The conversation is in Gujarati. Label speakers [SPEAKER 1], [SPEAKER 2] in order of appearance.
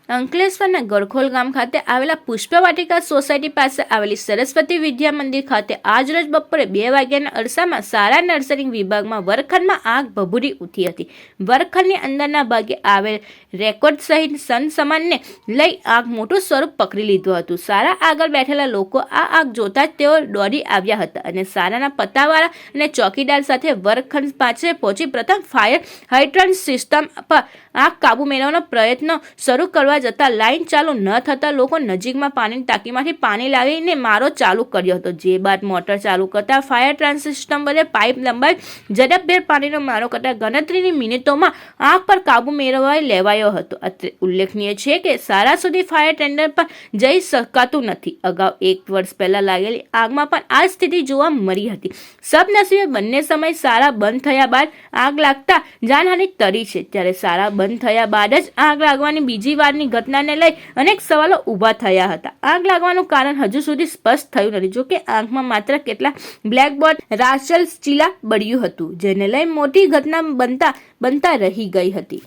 [SPEAKER 1] અંકલેશ્વરના ગરખોલ ગામ ખાતે આવેલા પુષ્પવાટિકા સોસાયટી પાસે આવેલી સરસ્વતી વિદ્યા મંદિર ખાતે આજરોજ બપોરે 2 વાગ્યાના અરસામાં શાળા નર્સરી વિભાગમાં વર્ગખંડમાં આગ ભભૂરી ઉઠી હતી. વર્ગખંડની અંદરના ભાગે આવેલ રેકોર્ડ સહિત સંસામાનને લઈ આગ મોટું સ્વરૂપ પકડી લીધું હતું. શાળા આગળ બેઠેલા લોકો આ આગ જોતા જ તેઓ દોડી આવ્યા હતા અને શાળાના પત્તાવાળા અને ચોકીદાર સાથે વર્ગખંડ પાસે પહોંચી પ્રથમ ફાયર હાઇડ્રન્ટ સિસ્ટમ પર આગ કાબુ મેળવવાનો પ્રયત્ન શરૂ કરવા જતા લાઈન ચાલુ ન થતા લોકો નજીકમાં પાણીની ટાંકીમાંથી પાણી લાવીને મારો ચાલુ કર્યો હતો. જે બાદ મોટર ચાલુ કરતા ફાયર ટ્રાન્સ સિસ્ટમ વડે પાઇપ લંબાવી ઝડપભેર પાણીનો મારો કરતા ગણતરીની મિનિટોમાં આગ પર કાબુ મેળવાઈ લેવાયો હતો. ઉલ્લેખનીય છે કે શાળા સુધી ફાયર ટેન્ડર પર જઈ શકાતું નથી. અગાઉ 1 વર્ષ પહેલા લાગેલી આગમાં પણ આ સ્થિતિ જોવા મળી હતી. સદનસીબે બંને સમય શાળા બંધ થયા બાદ આગ લાગતા જાનહાનિ ટળી છે. ત્યારે શાળા બંધ થયા બાદ જ આગ લાગવાની બીજી વારની ઘટનાને લઈ અનેક સવાલો ઊભા થયા હતા. આગ લાગવાનું કારણ હજુ સુધી સ્પષ્ટ થયું નથી. જોકે આગમાં માત્ર કેટલાક બ્લેકબોર્ડ રાચલ ચીલા બળ્યું હતું, જેને લઈ મોટી ઘટના બનતા રહી ગઈ હતી.